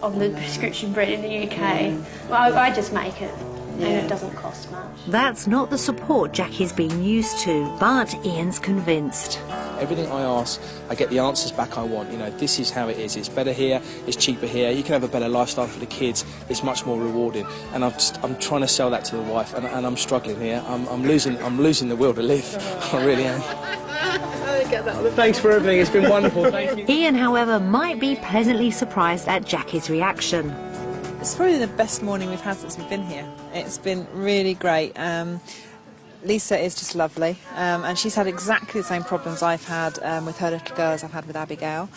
on the prescription bread in the UK. Well, I just make it. And it doesn't cost much. That's not the support Jackie's been used to, but Ian's convinced. Everything I ask, I get the answers back I want. This is how it is. It's better here, it's cheaper here, you can have a better lifestyle for the kids, it's much more rewarding. And I'm trying to sell that to the wife, and I'm struggling here. I'm losing the will to live. I really am. Thanks for everything, it's been wonderful. Thank you. Ian, however, might be pleasantly surprised at Jackie's reaction. It's probably the best morning we've had since we've been here. It's been really great. Lisa is just lovely, and she's had exactly the same problems I've had with her little girls I've had with Abigail.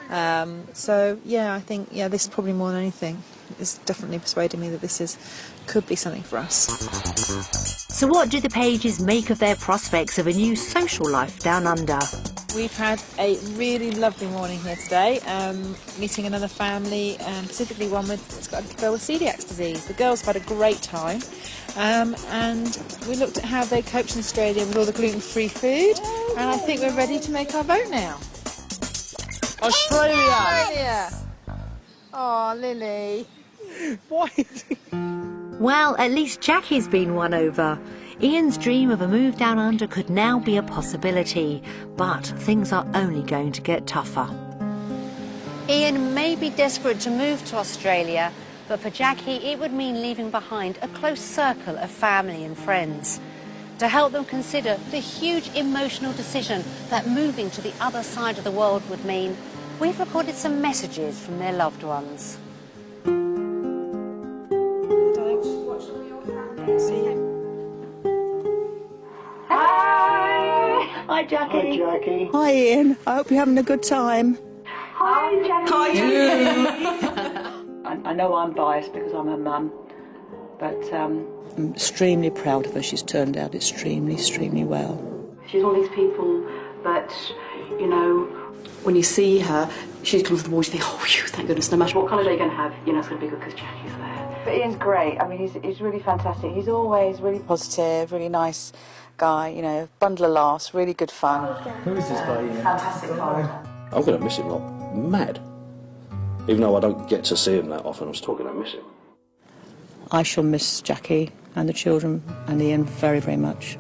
I think this probably more than anything is definitely persuading me that this could be something for us. So what do the Pages make of their prospects of a new social life down under? We've had a really lovely morning here today, meeting another family, specifically one that's got a girl with celiac disease. The girls have had a great time, and we looked at how they coped in Australia with all the gluten-free food, and I think we're ready to make our vote now. Australia! Oh, Lily. Why? Well, at least Jackie's been won over. Ian's dream of a move down under could now be a possibility, but things are only going to get tougher. Ian may be desperate to move to Australia, but for Jackie it would mean leaving behind a close circle of family and friends. To help them consider the huge emotional decision that moving to the other side of the world would mean, we've recorded some messages from their loved ones. Hi, Jackie. Hi, Jackie. Hi, Ian. I hope you're having a good time. Hi, Jackie. Hi, Jackie. I know I'm biased because I'm her mum, but I'm extremely proud of her. She's turned out extremely, extremely well. She's one of these people that, you know, when you see her, she comes to the wall, you think, oh, phew, thank goodness, no matter what kind of day you're going to have, you know it's going to be good because Jackie's there. But Ian's great. I mean, he's really fantastic. He's always really positive, really nice guy, you know, bundle of laughs, really good fun. Who is this guy, Ian? Fantastic father. I'm going to miss him like mad. Even though I don't get to see him that often, I'm still going to miss him. I shall miss Jackie and the children and Ian very, very much.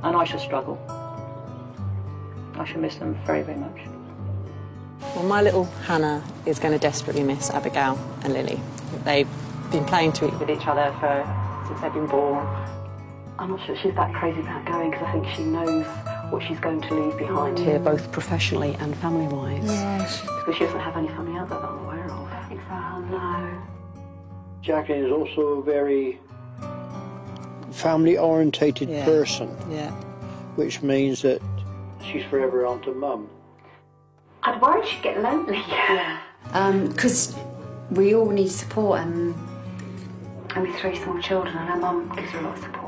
And I shall struggle. I shall miss them very, very much. Well, my little Hannah is going to desperately miss Abigail and Lily. They've been playing with each other since they've been born. I'm not sure she's that crazy about going because I think she knows what she's going to leave behind here, both professionally and family-wise. Yes. Because she doesn't have any family out there that I'm aware of. I think no. Jackie is also a very family-orientated person. Yeah. Which means that she's forever on to Mum. I'd worry she'd get lonely. Yeah. Because we all need support and with 3 small children and her mum gives her a lot of support.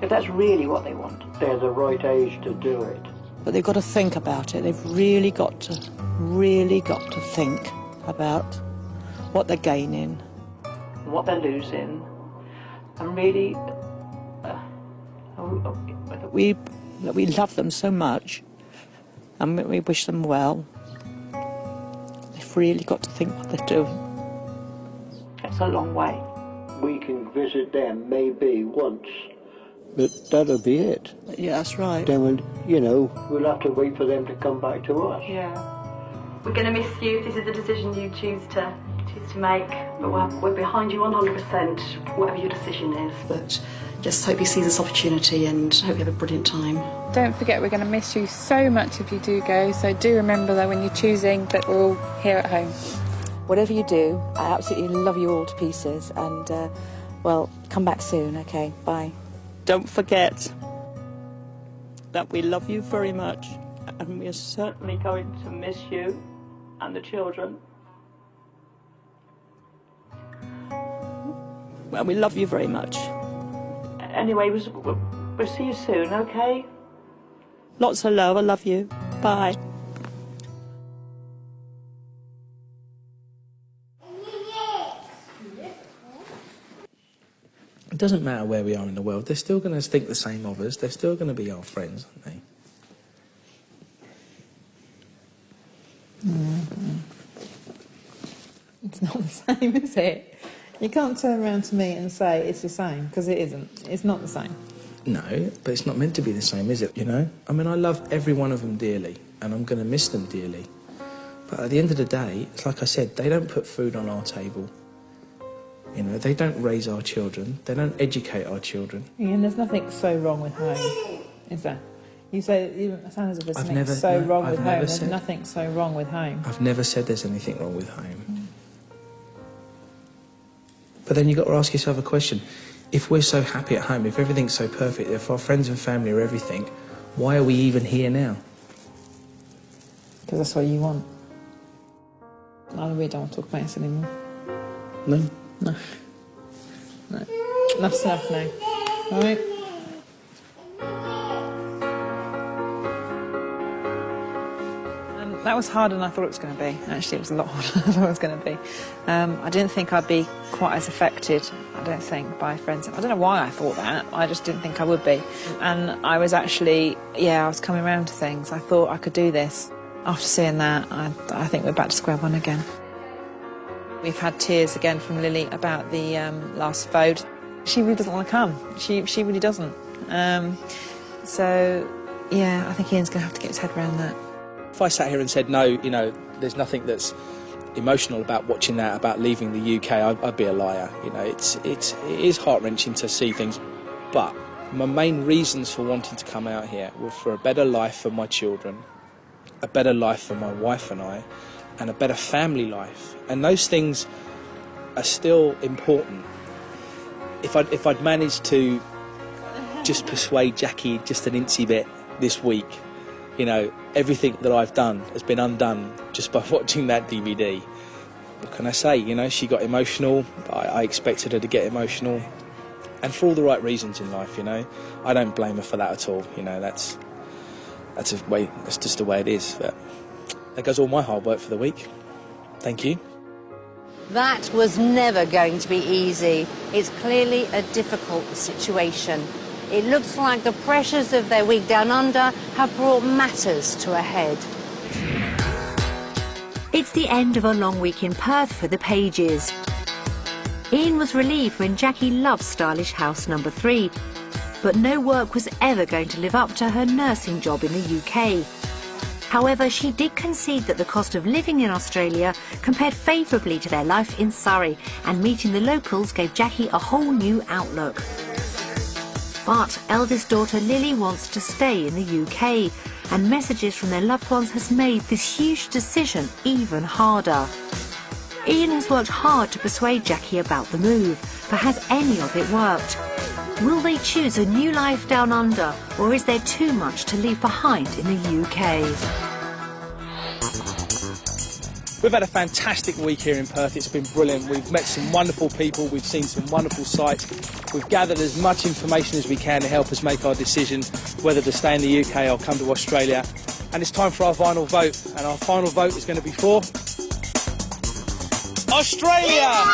If that's really what they want. They're the right age to do it. But they've got to think about it. They've really got to think about what they're gaining, what they're losing, and really that we love them so much and we wish them well. They've really got to think what they're doing. It's a long way. We can visit them maybe once, but that'll be it. Yeah, that's right. Then we'll have to wait for them to come back to us. Yeah. We're going to miss you if this is the decision you choose to make, but we're behind you 100%, whatever your decision is. But just hope you see this opportunity and hope you have a brilliant time. Don't forget, we're going to miss you so much if you do go, so do remember that when you're choosing that we're all here at home. Whatever you do, I absolutely love you all to pieces, and well, come back soon, okay? Bye. Don't forget that we love you very much, and we're certainly going to miss you and the children. Well, we love you very much. Anyway, we'll see you soon, okay? Lots of love, I love you. Bye. It doesn't matter where we are in the world, they're still going to think the same of us, they're still going to be our friends, aren't they? Mm-hmm. It's not the same, is it? You can't turn around to me and say it's the same, because it isn't. It's not the same. No, but it's not meant to be the same, is it, you know? I mean, I love every one of them dearly, and I'm going to miss them dearly. But at the end of the day, it's like I said, they don't put food on our table. You know, they don't raise our children, they don't educate our children. Ian, there's nothing so wrong with home, is there? You say, you sound as if there's something so wrong with home. There's nothing so wrong with home. I've never said there's anything wrong with home. But then you've got to ask yourself a question. If we're so happy at home, if everything's so perfect, if our friends and family are everything, why are we even here now? Because that's what you want. I really don't want to talk about this anymore. No? No. No. Enough's enough now. All right? That was harder than I thought it was going to be. Actually, it was a lot harder than I thought it was going to be. I didn't think I'd be quite as affected, I don't think, by friends. I don't know why I thought that. I just didn't think I would be. And I was actually, I was coming around to things. I thought I could do this. After seeing that, I think we're back to square one again. We've had tears again from Lily about the last vote. She really doesn't want to come. She really doesn't. So, I think Ian's going to have to get his head around that. If I sat here and said, no, you know, there's nothing that's emotional about watching that, about leaving the UK, I'd be a liar. You know, it is heart-wrenching to see things, but my main reasons for wanting to come out here were for a better life for my children, a better life for my wife and I, and a better family life. And those things are still important. If I'd managed to just persuade Jackie just an incy bit this week. You know, everything that I've done has been undone just by watching that DVD. What can I say? You know, she got emotional. I expected her to get emotional. And for all the right reasons in life, you know. I don't blame her for that at all. You know, that's just the way it is. But that goes all my hard work for the week. Thank you. That was never going to be easy. It's clearly a difficult situation. It looks like the pressures of their week down under have brought matters to a head. It's the end of a long week in Perth for the Pages. Ian was relieved when Jackie loved stylish house number 3, but no work was ever going to live up to her nursing job in the UK. However, she did concede that the cost of living in Australia compared favourably to their life in Surrey, and meeting the locals gave Jackie a whole new outlook. But eldest daughter Lily wants to stay in the UK, and messages from their loved ones has made this huge decision even harder. Ian has worked hard to persuade Jackie about the move, but has any of it worked? Will they choose a new life down under, or is there too much to leave behind in the UK? We've had a fantastic week here in Perth. It's been brilliant. We've met some wonderful people. We've seen some wonderful sights. We've gathered as much information as we can to help us make our decision whether to stay in the UK or come to Australia. And it's time for our final vote. And our final vote is going to be for Australia!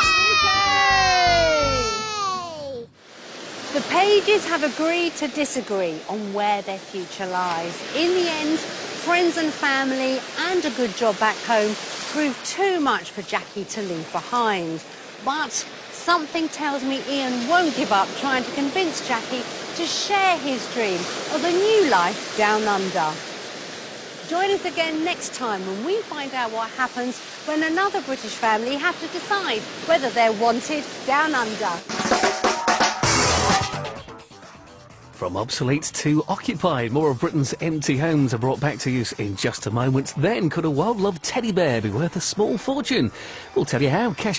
The Pages have agreed to disagree on where their future lies. In the end, friends and family and a good job back home proved too much for Jackie to leave behind. But something tells me Ian won't give up trying to convince Jackie to share his dream of a new life down under. Join us again next time when we find out what happens when another British family have to decide whether they're wanted down under. From obsolete to occupied, more of Britain's empty homes are brought back to use in just a moment. Then, could a well-loved teddy bear be worth a small fortune? We'll tell you how. Cash and